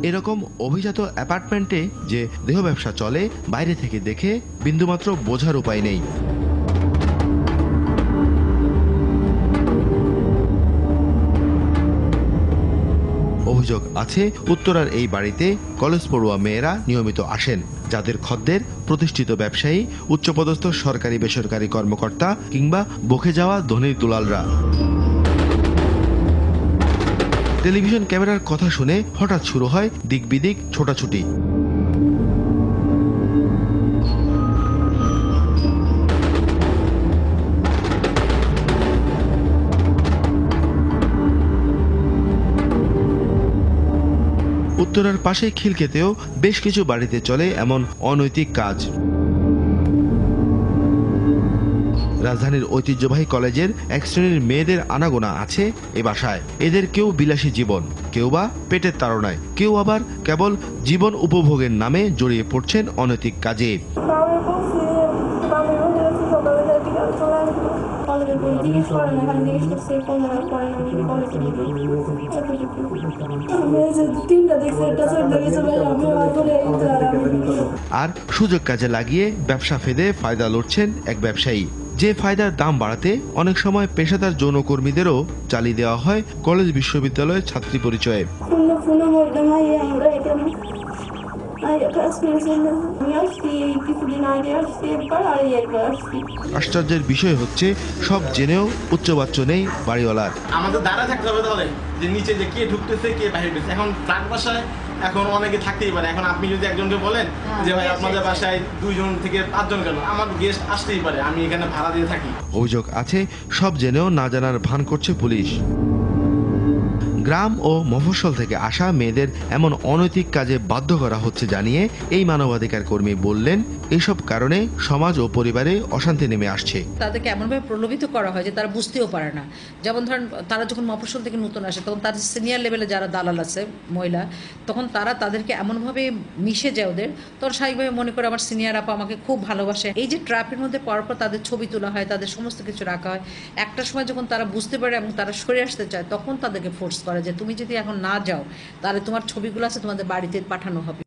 এরকম অভিজাত অ্যাপার্টমেন্টে যে দেহ ব্যবসা চলে বাইরে থেকে দেখে বিন্দুমাত্র বোঝার উপায় নেই। অভিযোগ আছে উত্তরার এই বাড়িতে কলেজ পড়ুয়া মেয়েরা নিয়মিত আসেন, যাদের খদ্দের প্রতিষ্ঠিত ব্যবসায়ী, উচ্চপদস্থ সরকারি বেসরকারি কর্মকর্তা কিংবা বকে যাওয়া ধনীর দুলালরা। টেলিভিশন ক্যামেরার কথা শুনে হঠাৎ শুরু হয় দিক বিদিক ছোটাছুটি। উত্তরার পাশে খিলক্ষেতেও বেশ কিছু বাড়িতে চলে এমন অনৈতিক কাজ। রাজধানীর ঐতিহ্যবাহী কলেজের এক শ্রেণীর মেয়েদের আনাগোনা আছে এ বাসায়। এদের কেউ বিলাসী জীবন, কেউ বা পেটের তাড়নায়, কেউ আবার কেবল জীবন উপভোগের নামে জড়িয়ে পড়ছেন অনৈতিক কাজে। আর সুযোগ কাজে লাগিয়ে ব্যবসা ফেদে ফায়দা লুটছেন এক ব্যবসায়ী। যে ফায়দার দাম বাড়াতে অনেক সময় পেশাদার যৌনকর্মীদেরও চালিয়ে দেওয়া হয় কলেজ বিশ্ববিদ্যালয়ের ছাত্রী পরিচয়ে। আশ্চর্যের বিষয় হচ্ছে সব জেনেও উচ্চবাচ্য নেই বাড়িওয়ালার। আমাদের দ্বারা থাকতে হবে তাহলে যে নিচে যে কে ঢুকতেছে কে বাইরে ঢুকতেছে। এখন ফ্ল্যাট বাসায় এখন অনেকে থাকতেই পারে। এখন আপনি যদি একজনকে বলেন যে ভাই আপনাদের বাসায় 2 জন থেকে 5 জন কেন, আমার গেস্ট আসতেই পারে, আমি এখানে ভাড়া দিয়ে থাকি। অভিযোগ আছে সব জেনেও না জানার ভান করছে পুলিশ। গ্রাম ও মফস্বল থেকে আসা মেয়েদের এমন অনৈতিক কাজে বাধ্য করা হচ্ছে জানিয়ে এই মানবাধিকার কর্মী বললেন, এইসব কারণে সমাজ ও পরিবারে অশান্তি নেমে আসছে। তাদেরকে এমনভাবে প্রলোভিত করা হয় যে তারা বুঝতেও পারে না। যেমন ধরেন তারা যখন মফস্বল থেকে নতুন আসে তখন তাদের সিনিয়র লেভেলে যারা দালাল আছে মহিলা, তখন তারা তাদেরকে এমনভাবে মিশে যায় ওদের, তখন স্বাভাবিকভাবে মনে করে আমার সিনিয়র আপা আমাকে খুব ভালোবাসে। এই যে ট্র্যাপের মধ্যে পড়ার পর তাদের ছবি তোলা হয়, তাদের সমস্ত কিছু রাখা হয়। একটা সময় যখন তারা বুঝতে পারে এবং তারা সরে আসতে চায় তখন তাদেরকে ফোর্স করে যে তুমি যদি এখন না যাও তাহলে তোমার ছবিগুলো আছে তোমাদের বাড়িতে পাঠানো হবে।